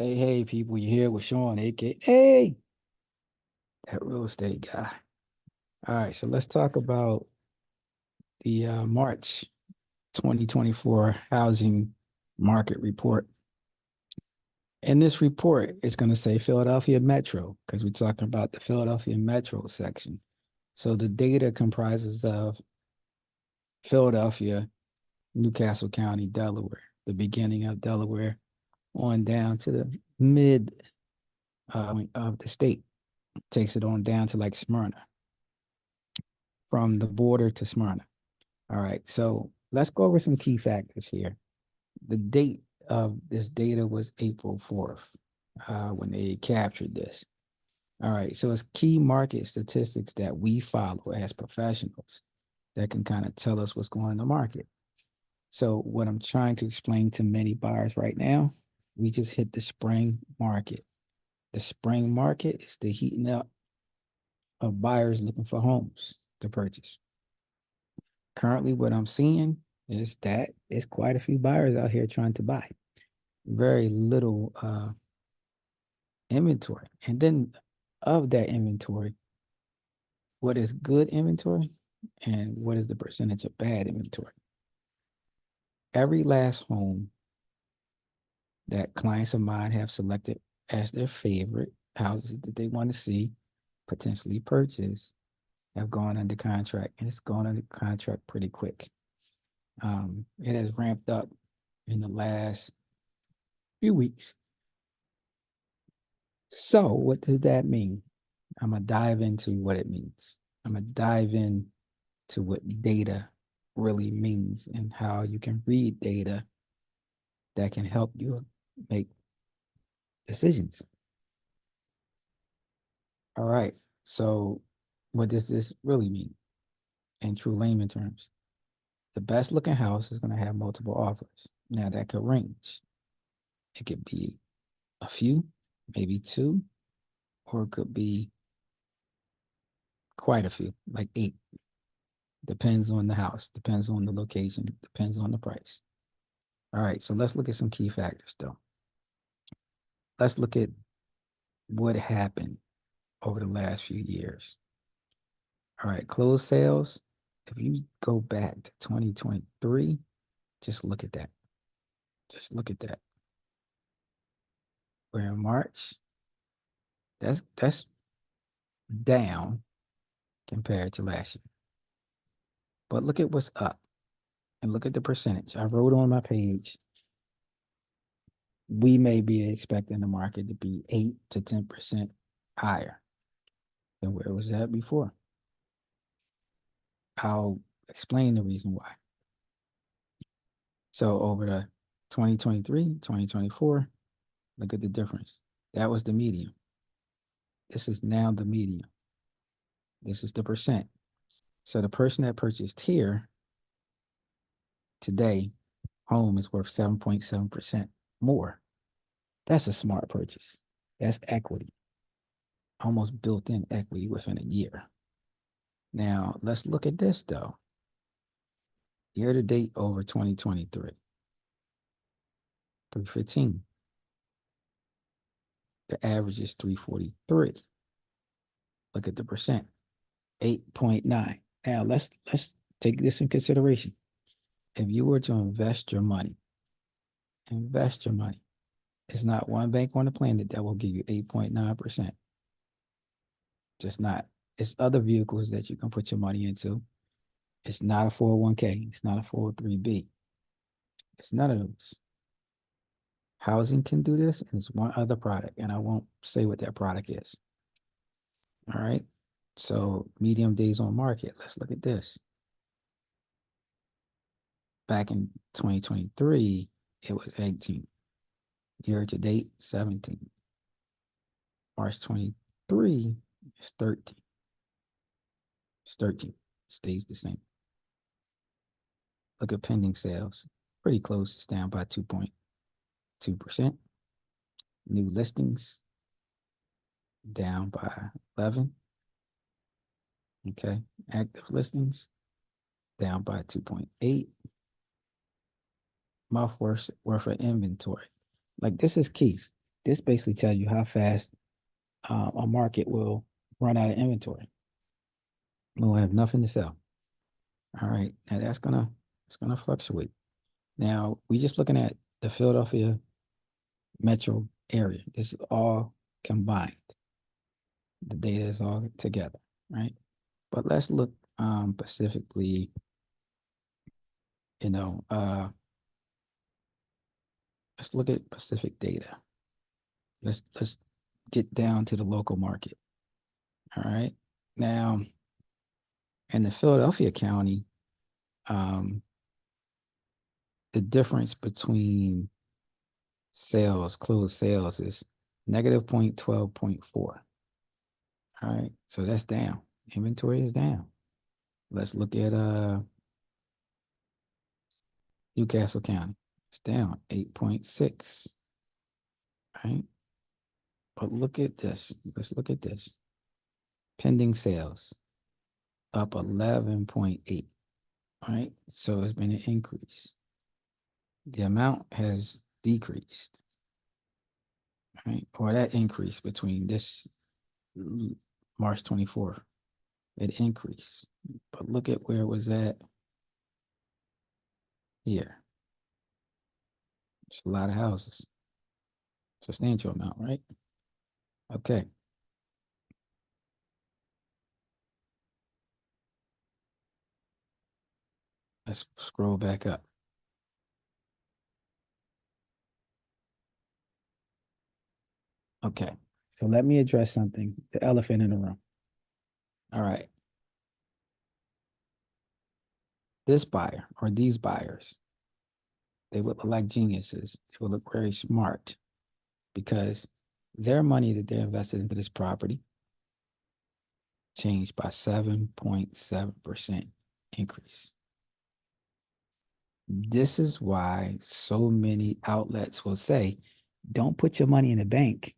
Hey, people, you here with Sean, aka that real estate guy. All right, so let's talk about the March 2024 housing market report. In this report, it's going to say Philadelphia Metro because we're talking about the Philadelphia Metro section. So the data comprises of Philadelphia, Newcastle County, Delaware, the beginning of Delaware on down to the mid of the state. Takes it on down to like Smyrna, from the border to Smyrna. All right, so let's go over some key factors here. The date of this data was April 4th, when they captured this. All right, so it's key market statistics that we follow as professionals that can kind of tell us what's going on in the market. So what I'm trying to explain to many buyers right now, we just hit the spring market. The spring market is the heating up of buyers looking for homes to purchase. Currently, what I'm seeing is that it's quite a few buyers out here trying to buy. Very little inventory. And then of that inventory, what is good inventory and what is the percentage of bad inventory? Every last home that clients of mine have selected as their favorite houses that they want to see, potentially purchase, have gone under contract, and it's gone under contract pretty quick. It has ramped up in the last few weeks. So what does that mean? I'm gonna dive into what it means. I'm gonna dive in to what data really means and how you can read data that can help you make decisions. All right. So what does this really mean in true layman terms? The best looking house is going to have multiple offers. Now that could range. It could be a few, maybe two, or it could be quite a few, like eight. Depends on the house, depends on the location, depends on the price. All right, so let's look at some key factors though. Let's look at what happened over the last few years. All right, closed sales. If you go back to 2023, just look at that. Just look at that. We're in March. That's down compared to last year. But look at what's up and look at the percentage. I wrote on my page, we may be expecting the market to be 8 to 10% higher than where it was at before. I'll explain the reason why. So over the 2023, 2024, look at the difference. That was the median. This is now the median. This is the percent. So the person that purchased here today, home is worth 7.7% more. That's a smart purchase. That's equity. Almost built-in equity within a year. Now, let's look at this though. Year to date over 2023. 315. The average is 343. Look at the percent. 8.9. Now let's take this in consideration. If you were to invest your money, it's not one bank on the planet that will give you 8.9%. Just not. It's other vehicles that you can put your money into. It's not a 401k. It's not a 403b. It's none of those. Housing can do this, and it's one other product, and I won't say what that product is. All right. So medium days on market. Let's look at this. Back in 2023, it was 18. Year to date, 17. March 23 is 13. It's 13. It stays the same. Look at pending sales. Pretty close. It's down by 2.2%. New listings down by 11. Okay. Active listings down by 2.8. Month worth of inventory. Like this is key. This basically tells you how fast a market will run out of inventory. We'll have nothing to sell. All right, now it's gonna fluctuate. Now we just looking at the Philadelphia metro area. This is all combined. The data is all together, right? But let's look specifically, you know, let's look at Pacific data. Let's get down to the local market. All right. Now, in the Philadelphia County, um, the difference between sales, closed sales is negative 0.12.4. All right. So that's down. Inventory is down. Let's look at Newcastle County. It's down 8.6. Right. But look at this. Let's look at this. Pending sales up 11.8. All right. So it's been an increase. The amount has decreased. Right. Or that increase between this March 24th, it increased. But look at where it was at here. It's a lot of houses. Substantial amount, right? Okay. Let's scroll back up. Okay. So let me address something, the elephant in the room. All right. This buyer or these buyers, they would look like geniuses. They would look very smart because their money that they're invested into this property changed by 7.7% increase. This is why so many outlets will say, don't put your money in the bank.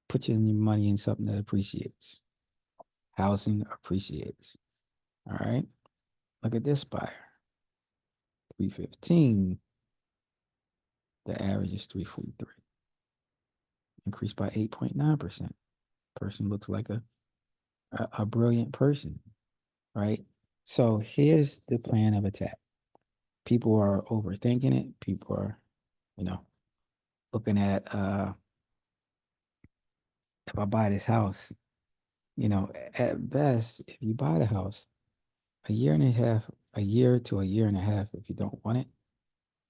Put your money in something that appreciates. Housing appreciates. All right. Look at this buyer. 315. The average is 343. Increased by 8.9%. Person looks like a brilliant person, right? So here's the plan of attack. People are overthinking it. People are, you know, looking at if I buy this house, at best, if you buy the house, a year and a half, a year to a year and a half, if you don't want it,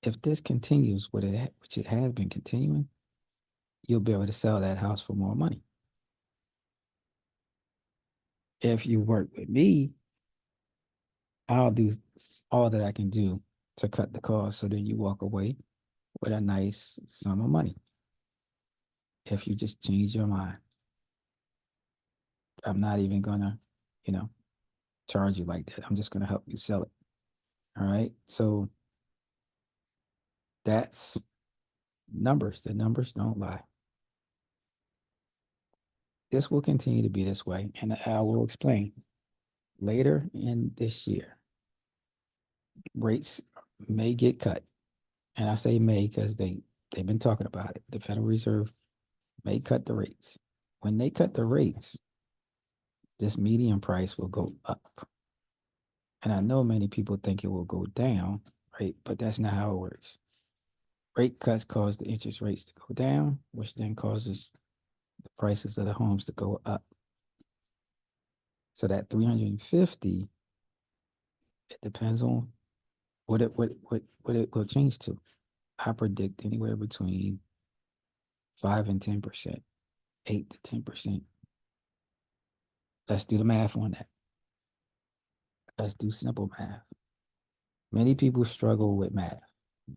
if this continues, which it has been continuing, you'll be able to sell that house for more money. If you work with me, I'll do all that I can do to cut the cost so then you walk away with a nice sum of money. If you just change your mind, I'm not even gonna, you know, charge you like that. I'm just gonna help you sell it. All right. So that's numbers. The numbers don't lie. This will continue to be this way, and I will explain later in this year. Rates may get cut, and I say may because they've been talking about it. The Federal Reserve may cut the rates. When they cut the rates, this median price will go up. And I know many people think it will go down, right? But that's not how it works. Rate cuts cause the interest rates to go down, which then causes the prices of the homes to go up. So that 350, it depends on what it will change to. I predict anywhere between 5 and 10%, 8 to 10%. Let's do the math on that. Let's do simple math. Many people struggle with math.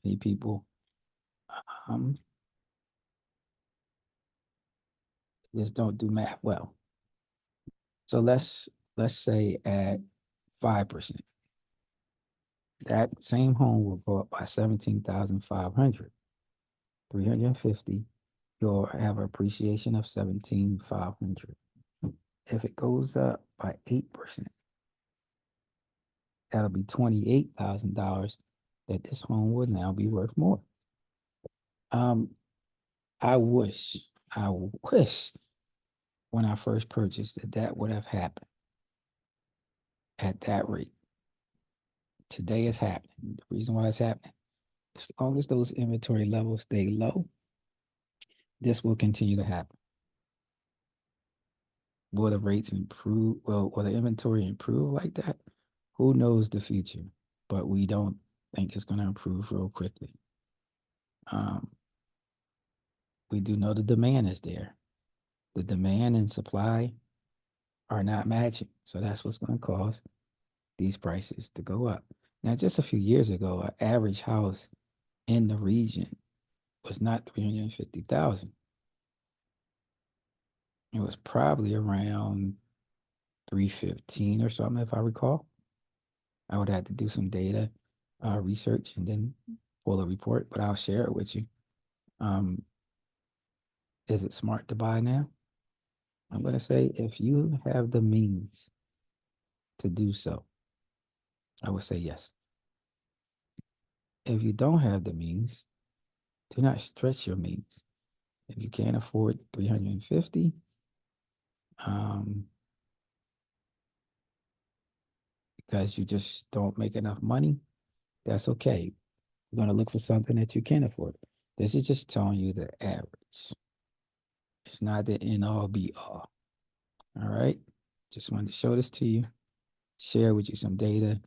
Many people um, just don't do math well. So let's say at 5%, that same home will go up by 17,500. 350, you'll have appreciation of 17,500. If it goes up by 8%, that'll be $28,000 that this home would now be worth more. Um, I wish when I first purchased that that would have happened at that rate. Today is happening. The reason why it's happening, as long as those inventory levels stay low, this will continue to happen. Will the rates improve? Well, will the inventory improve like that? Who knows the future? But we don't think it's going to improve real quickly. Um, we do know the demand is there. The demand and supply are not matching. So that's what's going to cause these prices to go up. Now, just a few years ago, an average house in the region was not 350,000. It was probably around 315 or something, if I recall. I would have to do some data research and then pull a report, but I'll share it with you. Um, is it smart to buy now? I'm going to say if you have the means to do so, I would say yes. If you don't have the means, do not stretch your means. If you can't afford 350, um, because you just don't make enough money, that's okay. You're going to look for something that you can afford. This is just telling you the average. It's not the end all be all. All right. Just wanted to show this to you, share with you some data.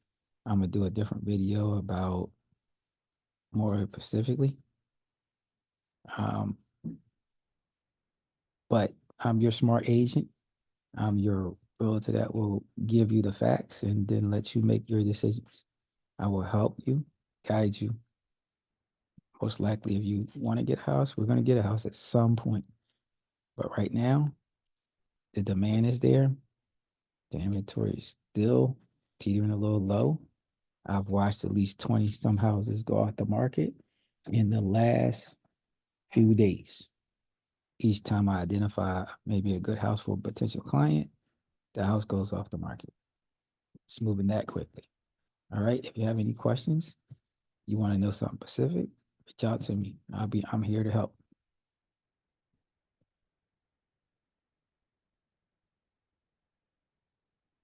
I'm going to do a different video about more specifically. Um, but I'm your smart agent. I'm your realtor that will give you the facts and then let you make your decisions. I will help you, guide you. Most likely, if you want to get a house, we're going to get a house at some point. But right now, the demand is there. The inventory is still teetering a little low. I've watched at least 20 some houses go off the market in the last few days. Each time I identify maybe a good house for a potential client, the house goes off the market. It's moving that quickly. All right. If you have any questions, you want to know something specific, reach out to me. I'm here to help.